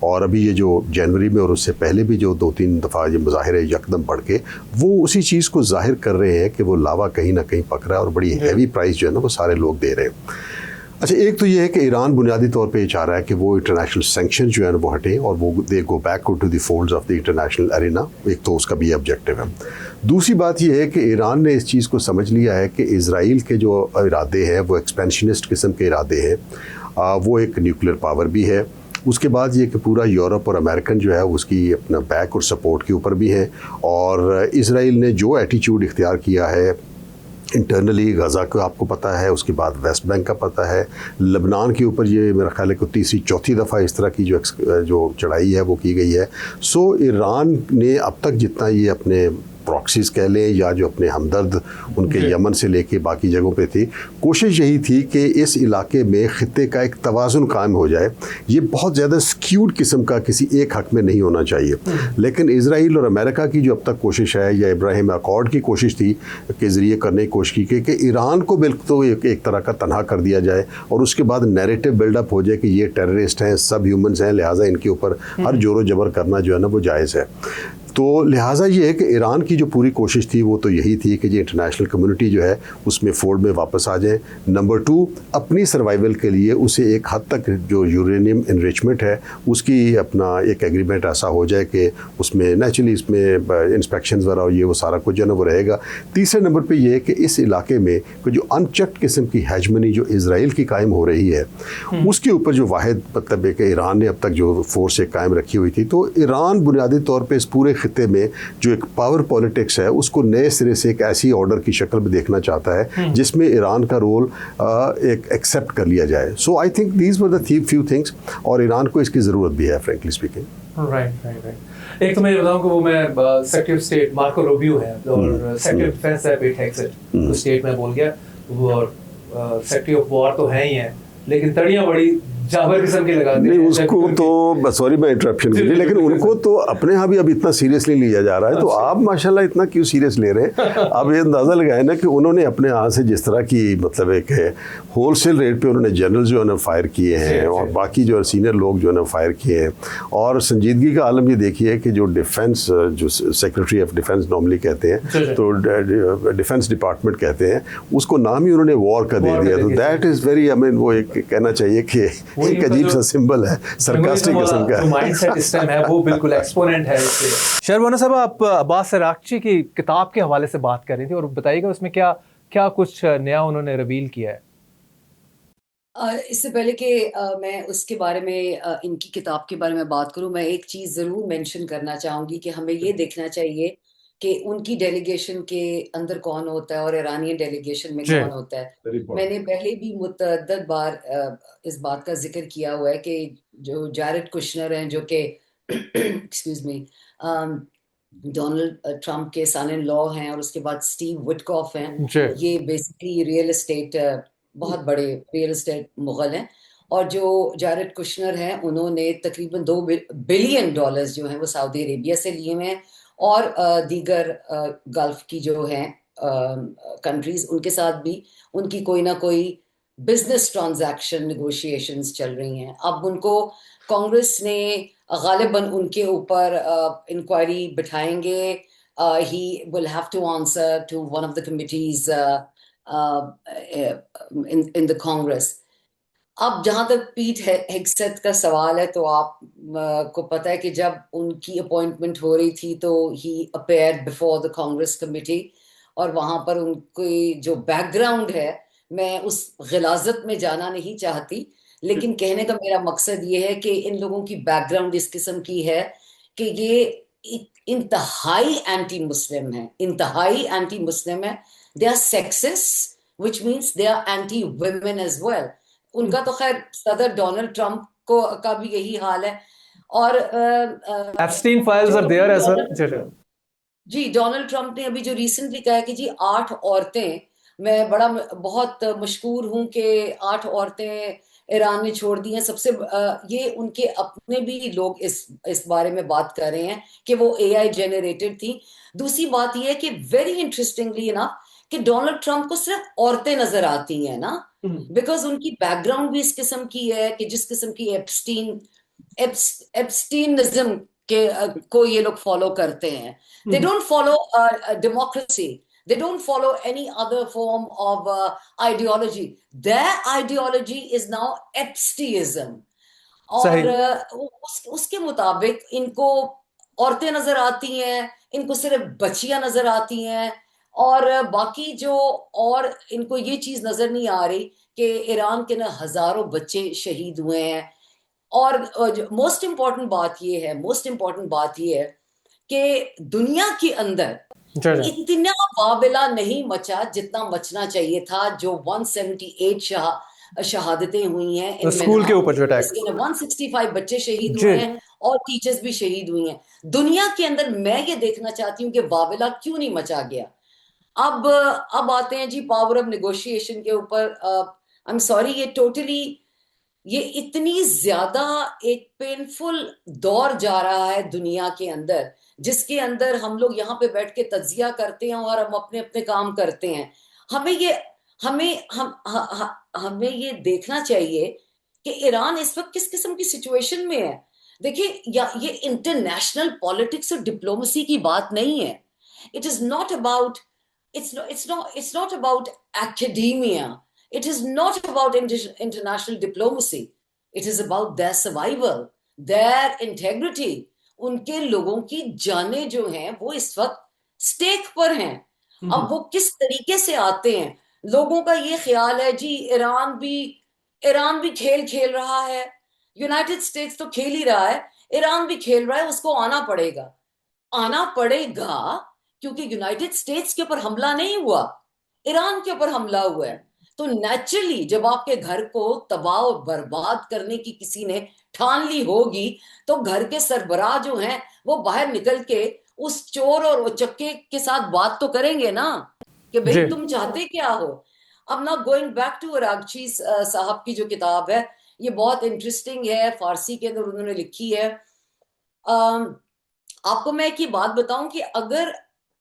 और अभी ये जो जनवरी में और उससे पहले भी जो 2-3 दफ़ा ये मुज़ाहिरे यकदम बढ़ के वो उसी चीज़ को ज़ाहिर कर रहे हैं कि वो लावा कहीं ना कहीं पक रहा है और बड़ी हैवी प्राइस जो है ना वो सारे लोग दे रहे हैं। अच्छा, एक तो ये है कि ईरान बुनियादी तौर पे ये चाह रहा है कि वो इंटरनेशनल सैंक्शन जो है ना वो हटें और वो they go back to the folds of the international arena. एक तो उसका भी ऑब्जेक्टिव है। दूसरी बात ये है कि ईरान ने इस चीज़ को समझ लिया है कि इजराइल के जो इरादे हैं वो एक्सपेंशनिस्ट किस्म के इरादे हैं। वो एक न्यूक्लियर पावर भी है। उसके बाद ये कि पूरा यूरोप और अमेरिकन जो है उसकी अपना बैक और सपोर्ट के ऊपर भी है। और इजराइल ने जो एटीट्यूड इख्तियार किया है इंटरनली, गज़ा को आपको पता है, उसके बाद वेस्ट बैंक का पता है, लबनान के ऊपर ये मेरा ख्याल है कि तीसरी चौथी दफ़ा इस तरह की जो चढ़ाई है वो की गई है। सो ईरान ने अब तक जितना ये अपने प्रॉक्सीज कह लें या जो अपने हमदर्द उनके यमन से लेके बाकी जगहों पे थी, कोशिश यही थी कि इस इलाके में ख़ित्ते का एक तवाज़ुन कायम हो जाए। ये बहुत ज़्यादा स्क्यूड किस्म का किसी एक हक़ में नहीं होना चाहिए। लेकिन इजराइल और अमेरिका की जो अब तक कोशिश है, या इब्राहिम अकॉर्ड की कोशिश थी के ज़रिए करने की कोशिश की कि ईरान को बिल्कुल तो एक तरह का तनहा कर दिया जाए और उसके बाद नैरेटिव बिल्डअप हो जाए कि ये टेररिस्ट हैं, सब ह्यूमंस हैं, लिहाजा इनके ऊपर हर जोरो जबर करना जो है ना वो जायज़ है। तो लिहाजा ये है कि ईरान की जो पूरी कोशिश थी वो तो यही थी कि ये इंटरनेशनल कम्युनिटी जो है उसमें फोल्ड में वापस आ जाए। नंबर 2, अपनी सर्वाइवल के लिए उसे एक हद तक जो यूरेनियम इनरिचमेंट है उसकी अपना एक एग्रीमेंट ऐसा हो जाए कि उसमें नेचुरली इसमें इंस्पेक्शंस वगैरह और ये वो सारा कुछ जो है वो रहेगा। तीसरे नंबर पे ये है कि इस इलाके में जो अनचेक्ड किस्म की हैजमनी जो इजराइल की कायम हो रही है उसके ऊपर जो वाहिद मतलब है कि ईरान ने अब तक जो फोर्स एक कायम रखी हुई थी, तो ईरान बुनियादी तौर पर इस पूरे खित्ते में जो एक पावर पॉलिटिक्स है उसको नए सिरे से एक ऐसी ऑर्डर की शक्ल में देखना चाहता है जिसमें ईरान का रोल एक एक्सेप्ट कर लिया जाए। So I think these were the few things, और ईरान को इसकी ज़रूरत भी है फ्रेंकली स्पीकिंग। राइट। एक तो मैं बताऊं कि वो मैं secretary of state Marco Rubio है और सेक्रेटरी ऑफ डिफेंस है पीट हेगसेट, तो स्टेट में बोल गया वो, और सेक्रेटरी ऑफ वॉर तो है ही है, लेकिन तड़ियां बड़ी जाबर किस्म की लगाते हैं। नहीं, उसको तो सॉरी मैं इंटरप्शन के लिए, लेकिन उनको तो अपने यहाँ भी अब इतना सीरियसली लिया जा रहा है। तो आप माशाल्लाह इतना क्यों सीरियस ले रहे हैं? आप ये अंदाज़ा लगाए ना कि उन्होंने अपने यहाँ से जिस तरह की मतलब एक होलसेल रेट पे उन्होंने जनरल जो है ना फायर किए हैं और बाकी जो सीनियर लोग जो है ना फायर किए हैं। और संजीदगी का आलम ये देखिए कि जो डिफेंस, जो सेक्रेटरी ऑफ डिफेंस नॉर्मली कहते हैं, तो डिफेंस डिपार्टमेंट कहते हैं, उसको नाम ही उन्होंने वॉर का दे दिया। तो that is very, I mean वो एक कहना चाहिए कि एक अजीब सा सिंबल है, सरकास्टिक किस्म का जो माइंडसेट सिस्टम है वो बिल्कुल एक्सपोनेंट है इससे। शहरबानो साहब, आप अब्बास अरागची की किताब के हवाले से बात कर रही थी और बताइएगा उसमें क्या क्या कुछ नया उन्होंने रिवील किया है। इससे पहले कि मैं उसके बारे में इनकी किताब के बारे में बात करूं, मैं एक चीज़ ज़रूर मेंशन करना चाहूँगी कि हमें ये देखना चाहिए कि उनकी डेलीगेशन के अंदर कौन होता है और ईरानियन डेलीगेशन में कौन होता है। मैंने पहले भी मुतअद्दिद बार इस बात का जिक्र किया हुआ है कि जो जैरेड कुशनर हैं, जो कि एक्सक्यूज मी डोनाल्ड ट्रंप के सन इन लॉ हैं, और उसके बाद स्टीव विटकॉफ हैं, ये बेसिकली रियल एस्टेट, बहुत बड़े रियल एस्टेट मुगल हैं। और जो जैरेड कुशनर हैं उन्होंने तकरीबन $2 बिलियन जो हैं वो सऊदी अरेबिया से लिए हुए हैं और दीगर गल्फ की जो हैं कंट्रीज, उनके साथ भी उनकी कोई ना कोई बिजनेस ट्रांजैक्शन नेगोशिएशंस चल रही हैं। अब उनको कांग्रेस ने गालिबन उनके ऊपर इंक्वायरी बिठाएंगे। He will have to answer to one of the committees in the Congress. अब जहां तक पीट हेग्सेथ का सवाल है, तो आप को पता है कि जब उनकी अपॉइंटमेंट हो रही थी तो he appeared before the Congress committee, और वहां पर उनकी जो बैकग्राउंड है, मैं उस गिलाजत में जाना नहीं चाहती, लेकिन कहने का मेरा मकसद ये है कि इन लोगों की बैकग्राउंड इस किस्म की है कि ये इंतहाई एंटी मुस्लिम है, इंतहाई एंटी मुस्लिम है। They are sexist, which means they are anti women as well. उनका तो खैर सदर डोनाल्ड ट्रंप को का भी यही हाल है। और Epstein files are there as well. जी, डोनाल्ड ट्रंप ने अभी जो रिसेंटली कहा है कि जी 8 औरतें, मैं बहुत मशकूर हूं कि 8 औरतें ईरान ने छोड़ दी हैं। सबसे ये उनके अपने भी लोग इस बारे में बात कर रहे हैं कि वो एआई जेनरेटेड थी। दूसरी बात ये है कि वेरी इंटरेस्टिंगली ना, कि डोनाल्ड ट्रंप को सिर्फ औरतें नजर आती हैं ना, बिकॉज उनकी बैकग्राउंड भी इस किस्म की है कि जिस किस्म की एप्स्टीनिज्म के को ये लोग फॉलो करते हैं। They don't follow democracy. They don't follow any other form of ideology. Their ideology is now Epsteinism. और उसके मुताबिक इनको औरतें नजर आती हैं, इनको सिर्फ बच्चियां नजर आती हैं, और बाकी जो, और इनको ये चीज नजर नहीं आ रही कि ईरान के ना हजारों बच्चे शहीद हुए हैं। और मोस्ट इम्पॉर्टेंट बात ये है कि दुनिया के अंदर इतना वाबिला नहीं मचा जितना मचना चाहिए था। जो 178 शहादतें हुई हैं इन स्कूल के ऊपर जो अटैक, 165 बच्चे शहीद हुए हैं और टीचर्स भी शहीद हुई हैं। दुनिया के अंदर मैं ये देखना चाहती हूँ कि वाबिला क्यों नहीं मचा गया। अब आते हैं जी पावर ऑफ नेगोशिएशन के ऊपर। आई एम सॉरी, ये इतनी ज्यादा एक पेनफुल दौर जा रहा है दुनिया के अंदर, जिसके अंदर हम लोग यहाँ पे बैठ के तज्जिया करते हैं और हम अपने अपने काम करते हैं। हमें ये देखना चाहिए कि ईरान इस वक्त किस किस्म की सिचुएशन में है। देखिए, ये इंटरनेशनल पॉलिटिक्स और डिप्लोमेसी की बात नहीं है। It is not about it's not about academia. It is not about international diplomacy. It is about their survival, their integrity. उनके लोगों की जानें जो हैं वो इस वक्त स्टेक पर हैं। अब वो किस तरीके से आते हैं, लोगों का ये ख्याल है जी ईरान भी खेल खेल रहा है, यूनाइटेड स्टेट्स तो खेल ही रहा है, ईरान भी खेल रहा है, उसको आना पड़ेगा क्योंकि यूनाइटेड स्टेट्स के ऊपर हमला नहीं हुआ, ईरान के ऊपर हमला हुआ है। तो नेचुरली जब आपके घर को तबाह और बर्बाद करने की किसी ने ठान ली होगी, तो घर के सरबराह जो हैं वो बाहर निकल के उस चोर और उचक्के के साथ बात तो करेंगे ना कि भाई तुम चाहते क्या हो। अब ना गोइंग बैक टू अरागची साहब की जो किताब है, ये बहुत इंटरेस्टिंग है, फारसी के अंदर उन्होंने लिखी है। आपको मैं एक बात बताऊं कि अगर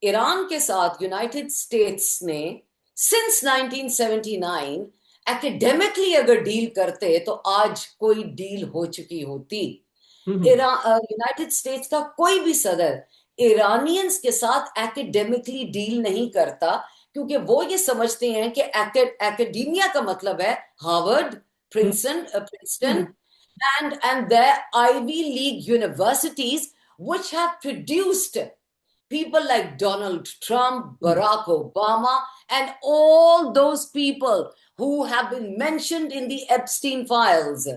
ईरान के साथ यूनाइटेड स्टेट्स ने सिंस 1979 एकेडमिकली अगर डील करते तो आज कोई डील हो चुकी होती। यूनाइटेड स्टेट्स का कोई भी सदर ईरानियंस के साथ एकेडमिकली डील नहीं करता, क्योंकि वो ये समझते हैं कि एकेडमिया का मतलब है Harvard, Princeton and their Ivy League universities, which have produced people like Donald Trump, Barack Obama, and all those people who have been mentioned in the Epstein files.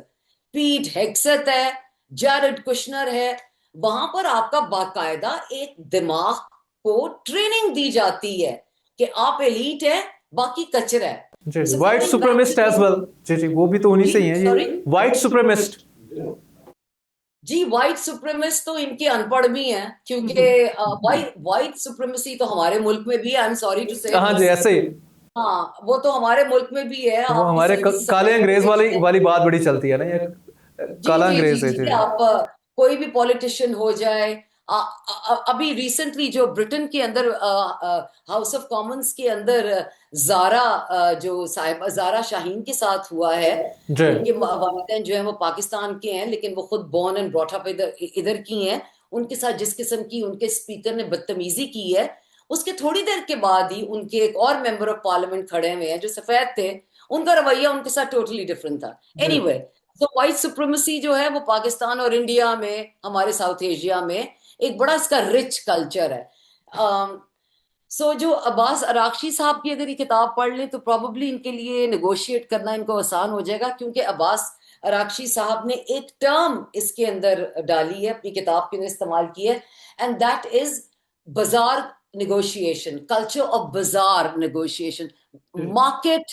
Pete Hegseth है, Jared Kushner है, वहां पर आपका बाकायदा एक दिमाग को training दी जाती है कि आप एलीट है, बाकी कचरा है। White supremacist as well. जी, वो भी तो उन्हीं से ही है ये व्हाइट सुप्रीमिस्ट। जी, व्हाइट सुप्रीमिस्ट तो इनके अनपढ़ भी हैं, क्योंकि व्हाइट सुप्रीमेसी तो हमारे मुल्क में भी है। आई एम सॉरी टू से। हाँ जी, ऐसे ही। हाँ, वो तो हमारे मुल्क में भी है। वो हमारे काले अंग्रेज वाली बात बड़ी चलती है ना, ये काला अंग्रेज है। आप कोई भी पॉलिटिशियन हो जाए, अभी रिसेंटली जो ब्रिटेन के अंदर हाउस ऑफ कॉमन्स के अंदर जो साहिबा जारा शाहीन के साथ हुआ है, जी उनके वालिदैन जो है वो पाकिस्तान के हैं लेकिन वो खुद बोर्न एंड ब्रॉट अप इधर की हैं, उनके साथ जिस किस्म की उनके स्पीकर ने बदतमीजी की है, उसके थोड़ी देर के बाद ही उनके एक और मेंबर ऑफ पार्लियामेंट खड़े हुए हैं जो सफेद थे, उनका रवैया उनके साथ टोटली डिफरेंट था। एनीवे, तो व्हाइट सुप्रीमेसी जो है वो पाकिस्तान और इंडिया में, हमारे साउथ एशिया में एक बड़ा इसका रिच कल्चर है। सो जो अब्बास अरागची साहब की अगर ये किताब पढ़ लें तो प्रॉब्ली इनके लिए नेगोशिएट करना इनको आसान हो जाएगा, क्योंकि अब्बास अरागची साहब ने एक टर्म इसके अंदर डाली है, अपनी किताब के अंदर इस्तेमाल की है, एंड दैट इज बाजार नेगोशिएशन, कल्चर ऑफ बाजार negotiation, market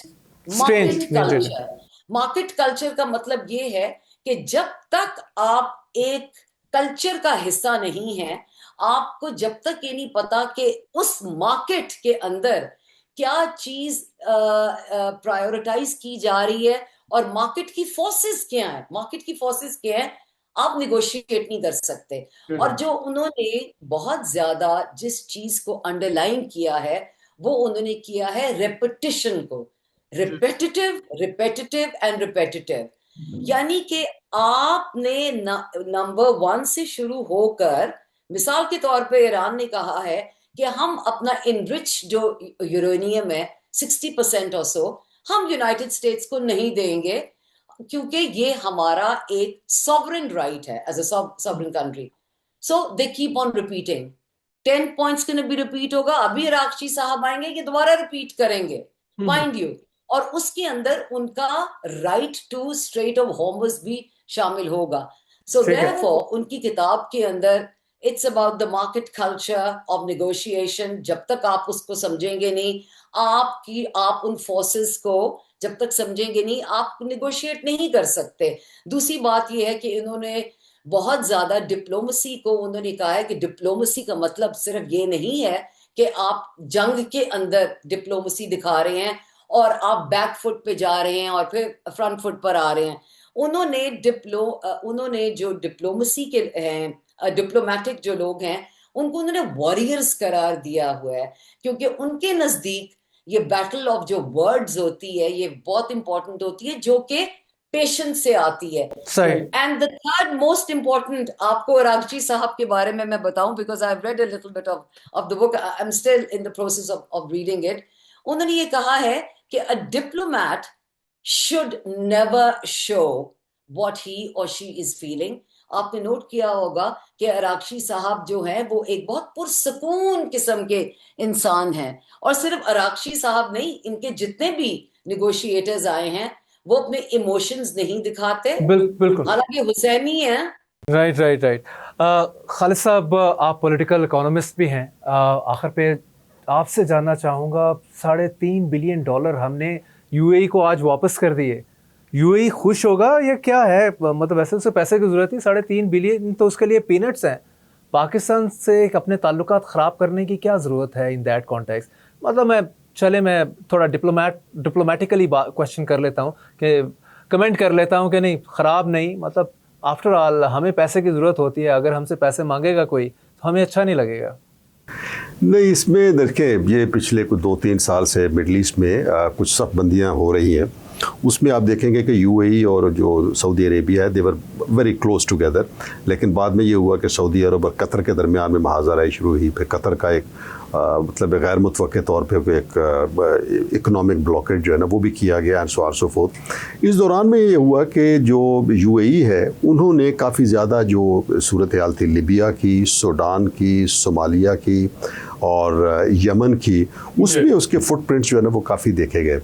strange culture. Market culture का मतलब ये है कि जब तक आप एक कल्चर का हिस्सा नहीं है, आपको जब तक ये नहीं पता कि उस मार्केट के अंदर क्या चीज प्रायोरिटाइज की जा रही है और मार्केट की फोर्सेस क्या है, आप निगोशिएट नहीं कर सकते। और जो उन्होंने बहुत ज्यादा जिस चीज को अंडरलाइन किया है वो उन्होंने किया है रेपिटिशन को, रिपेटिटिव एंड रिपेटिटिव, यानी कि आपने नंबर 1 से शुरू होकर, मिसाल के तौर पे ईरान ने कहा है कि हम अपना इनरिच जो यूरेनियम है 60% और सो हम यूनाइटेड स्टेट्स को नहीं देंगे, क्योंकि ये हमारा एक सॉवरेन राइट है as a sovereign country. So they keep on repeating, 10 points के भी रिपीट होगा, अभी अरागची साहब आएंगे ये दोबारा रिपीट करेंगे, माइंड यू, और उसके अंदर उनका right to strait of Hormuz भी शामिल होगा। सो देयरफॉर उनकी किताब के अंदर it's about the market culture of negotiation. जब तक आप उसको समझेंगे नहीं, आप उन फोर्सेस को जब तक समझेंगे नहीं, आप नेगोशिएट नहीं कर सकते। दूसरी बात यह है कि इन्होंने बहुत ज्यादा डिप्लोमेसी को, उन्होंने कहा है कि डिप्लोमेसी का मतलब सिर्फ ये नहीं है कि आप जंग के अंदर डिप्लोमेसी दिखा रहे हैं और आप बैक फुट पे जा रहे हैं और फिर फ्रंट फुट पर आ रहे हैं। उन्होंने जो डिप्लोमेसी के हैं, डिप्लोमेटिक जो लोग हैं, उनको उन्होंने वॉरियर्स करार दिया हुआ है, क्योंकि उनके नजदीक ये बैटल ऑफ जो वर्ड्स होती है ये बहुत इंपॉर्टेंट होती है, जो कि पेशेंस से आती है। And the third most important आपको अरागची साहब के बारे में मैं बताऊं, because I have read a little bit of the book, I am still in the process of reading it. उन्होंने ये कहा है कि a diplomat should never show what he or she is feeling. आपने नोट किया होगा कि Araghchi साहब जो हैं वो एक बहुत पुरसकून किस्म के इंसान हैं, और सिर्फ अरागची साहब नहीं, इनके जितने भी निगोशिएटर्स आए हैं वो अपने इमोशंस नहीं दिखाते, बिल्कुल, हालांकि हुसैनी है। राइट। खालिद साहब, आप पॉलिटिकल इकोनॉमिस्ट भी हैं। आखिर पे आपसे जानना चाहूँगा, $3.5 बिलियन हमने यूएई को आज वापस कर दिए, यूएई खुश होगा या क्या है? मतलब वैसे उसे पैसे की ज़रूरत थी, $3.5 बिलियन तो उसके लिए पीनट्स हैं। पाकिस्तान से अपने ताल्लुकात ख़राब करने की क्या ज़रूरत है इन दैट कॉन्टेक्स्ट? मतलब मैं थोड़ा डिप्लोमेटिकली क्वेश्चन कर लेता हूँ, कि कमेंट कर लेता हूँ कि नहीं, ख़राब नहीं, मतलब आफ्टर ऑल हमें पैसे की ज़रूरत होती है, अगर हमसे पैसे मांगेगा कोई तो हमें अच्छा नहीं लगेगा। नहीं, इसमें देखिए, ये पिछले कुछ 2-3 साल से मिडल ईस्ट में कुछ सख्तबंदियाँ हो रही हैं। उसमें आप देखेंगे कि यूएई और जो सऊदी अरेबिया है, दे वर वेरी क्लोज टुगेदर, लेकिन बाद में ये हुआ कि सऊदी अरब और कतर के दरमियान में महाजराई शुरू हुई। फिर कतर का एक मतलब गैर मुतवक्के तौर पे एक इकोनॉमिक ब्लॉकेज जो है ना वो भी किया गया, and so on so fourth. इस दौरान में ये हुआ कि जो यूएई है उन्होंने काफ़ी ज़्यादा जो सूरत हाल थी लिबिया की, सूडान की, सोमालिया की और यमन की, उसमें उसके फुटप्रिंट्स जो है ना वो काफ़ी देखे गए।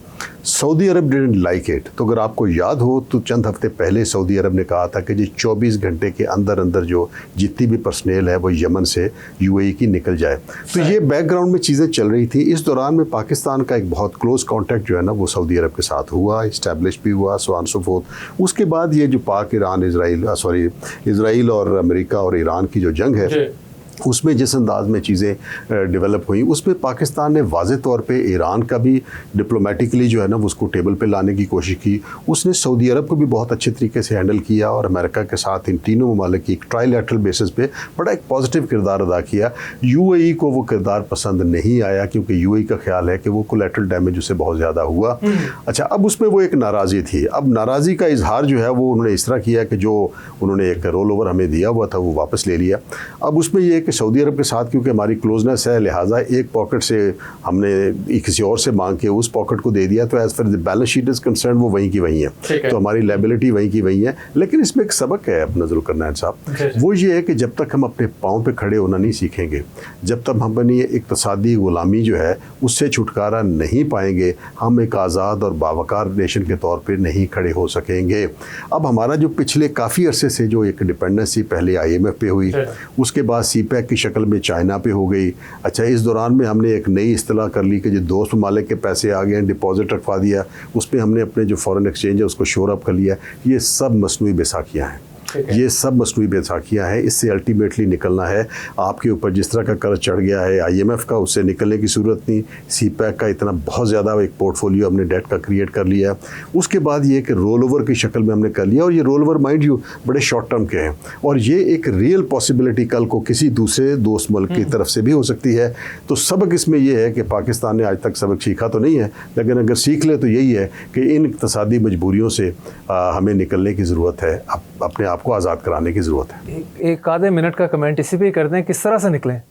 Saudi Arab didn't like it. तो अगर आपको याद हो तो चंद हफ्ते पहले सऊदी अरब ने कहा था कि जी 24 घंटे के अंदर अंदर जो जितनी भी पर्सनेल है वो यमन से यूएई की निकल जाए। तो ये बैकग्राउंड में चीज़ें चल रही थी। इस दौरान में पाकिस्तान का एक बहुत क्लोज कॉन्टैक्ट जो है ना वो सऊदी अरब के साथ हुआ, इस्टेब्लिश भी हुआ, सो ऑन सो फोर्थ। उसके बाद ये जो पाक ईरान इसराइल और अमेरिका और ईरान की जो जंग है, उसमें जिस अंदाज में चीज़ें डेवलप हुई उसमें पाकिस्तान ने वाज़े तौर पे ईरान का भी डिप्लोमेटिकली जो है ना उसको टेबल पे लाने की कोशिश की। उसने सऊदी अरब को भी बहुत अच्छे तरीके से हैंडल किया और अमेरिका के साथ इन तीनों ममालिक की एक ट्राइलैटरल बेसिस पे बड़ा एक पॉजिटिव किरदार अदा किया। यूएई को वो किरदार पसंद नहीं आया क्योंकि यूएई का ख्याल है कि वो कोलैटरल डैमेज उससे बहुत ज़्यादा हुआ। अच्छा, अब उसमें वो एक नाराज़ी थी। अब नाराज़ी का इजहार जो है वो उन्होंने इस तरह किया कि जो उन्होंने एक रोल ओवर हमें दिया हुआ था वो वापस ले लिया। अब उसमें ये कि सऊदी अरब के साथ क्योंकि हमारी क्लोजनेस है लिहाजा एक पॉकेट से हमने किसी और से मांग के उस पॉकेट को दे दिया, तो as for the balance sheet is concern वो वहीं की वहीं है, तो हमारी लायबिलिटी वहीं की वहीं है। लेकिन इसमें एक सबक है अपना ज़रूर करना है साहब, वो ये है कि जब तक हम अपने पाँव पे खड़े होना नहीं सीखेंगे, जब तक हम अपनी इक़्तिसादी गुलामी जो है उससे छुटकारा नहीं पाएंगे, हम एक आज़ाद और बावकार नेशन के तौर पर नहीं खड़े हो सकेंगे। अब हमारा जो पिछले काफ़ी अरसे से जो एक डिपेंडेंसी पहले IMF पे हुई, उसके बाद CPEC की शक्ल में चाइना पे हो गई। अच्छा, इस दौरान में हमने एक नई इस्तेलाह कर ली कि जो दोस्त ममालिक के पैसे आ गए हैं डिपॉजिट रखवा दिया, उस पर हमने अपने जो फॉरेन एक्सचेंज है उसको शोर अप कर लिया। ये सब मसनूई बैसाखियाँ हैं, ये सब मसनूई बैसाखियाँ हैं। इससे अल्टीमेटली निकलना है। आपके ऊपर जिस तरह का कर्ज चढ़ गया है IMF का, उससे निकलने की सूरत नहीं। CPEC का इतना बहुत ज़्यादा एक पोर्टफोलियो हमने डेट का क्रिएट कर लिया है। उसके बाद ये कि रोल ओवर की शक्ल में हमने कर लिया, और ये रोल ओवर माइंड यू बड़े शॉर्ट टर्म के हैं, और ये एक रियल पॉसिबिलिटी कल को किसी दूसरे दोस्त मुल्क की तरफ से भी हो सकती है। तो सबक इसमें यह है कि पाकिस्तान ने आज तक सबक सीखा तो नहीं है, लेकिन अगर सीख ले तो यही है कि इन इक़्तिसादी मजबूरियों से हमें निकलने की ज़रूरत है, अपने आप को आज़ाद कराने की ज़रूरत है। एक आधे मिनट का कमेंट इसी पे कर दें, किस तरह से निकलें?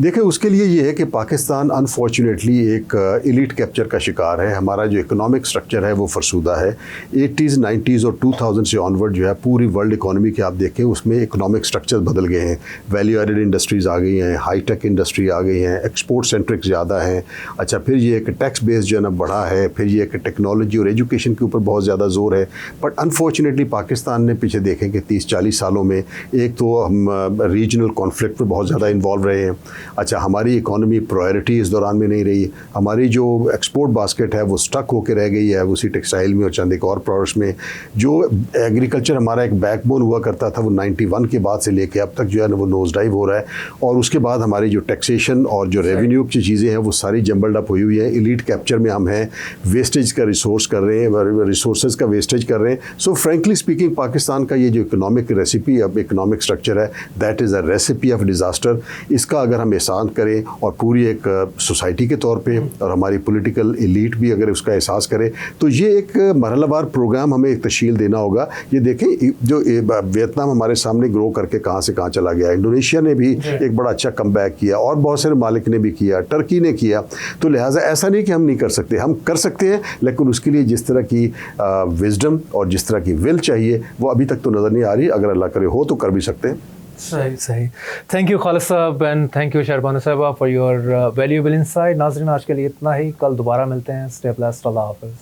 देखिए, उसके लिए ये है कि पाकिस्तान अनफॉर्चुनेटली एक एलीट कैप्चर का शिकार है। हमारा जो इकोनॉमिक स्ट्रक्चर है वो फरसूदा है। 80s 90s और 2000 से ऑनवर्ड जो है पूरी वर्ल्ड इकोनॉमी के आप देखें उसमें इकोनॉमिक स्ट्रक्चर बदल गए हैं। वैल्यू एडेड इंडस्ट्रीज़ आ गई हैं, हाई टेक इंडस्ट्री आ गई हैं, एक्सपोर्ट सेंट्रिक ज़्यादा हैं। अच्छा, फिर ये एक टैक्स बेस जो है ना बढ़ा है, फिर ये एक टेक्नोलॉजी और एजुकेशन के ऊपर बहुत ज़्यादा जोर है। बट अनफॉर्चुनेटली पाकिस्तान ने पीछे देखें कि 30-40 सालों में एक तो हम रीजनल कॉन्फ्लिक्ट में बहुत ज़्यादा इन्वॉल्व रहे हैं। अच्छा, हमारी इकोनॉमी प्रायोरिटी इस दौरान में नहीं रही। हमारी जो एक्सपोर्ट बास्केट है वो स्टक होकर रह गई है उसी टेक्सटाइल में और चंद एक और प्रोडक्ट्स में। जो एग्रीकल्चर हमारा एक बैकबोन हुआ करता था वो 91 के बाद से लेके अब तक जो है ना वो नोज डाइव हो रहा है। और उसके बाद हमारी जो टैक्सेशन और जो रेवेन्यू की चीज़ें हैं वो सारी जम्बल्ड अप हुई है। एलीट कैप्चर में हम हैं, वेस्टेज का रिसोर्स कर रहे हैं, रिसोर्सेज का वेस्टेज कर रहे हैं। सो फ्रेंकली स्पीकिंग पाकिस्तान का ये जो इकोनॉमिक रेसिपी अब इकोनॉमिक स्ट्रक्चर है that is a recipe of disaster. इसका अगर हम एहसान करें और पूरी एक सोसाइटी के तौर पे और हमारी पॉलिटिकल एलीट भी अगर उसका एहसास करे तो ये एक मरहलावार प्रोग्राम हमें एक तशील देना होगा। ये देखें जो वियतनाम हमारे सामने ग्रो करके कहाँ से कहाँ चला गया, इंडोनेशिया ने भी एक बड़ा अच्छा कमबैक किया और बहुत सारे मालिक ने भी किया, टर्की ने किया। तो लिहाजा ऐसा नहीं कि हम नहीं कर सकते, हम कर सकते हैं, लेकिन उसके लिए जिस तरह की विजडम और जिस तरह की विल चाहिए वो अभी तक तो नज़र नहीं आ रही। अगर अल्लाह करे हो तो कर भी सकते हैं। सही। थैंक यू खालिद साहब एंड थैंक यू शहरबानो साहबा फॉर योर वैल्यूएबल इंसाइट। नाज़रीन, आज के लिए इतना ही, कल दोबारा मिलते हैं। स्टे ब्लेस्ड, अल्लाह हाफ़िज़।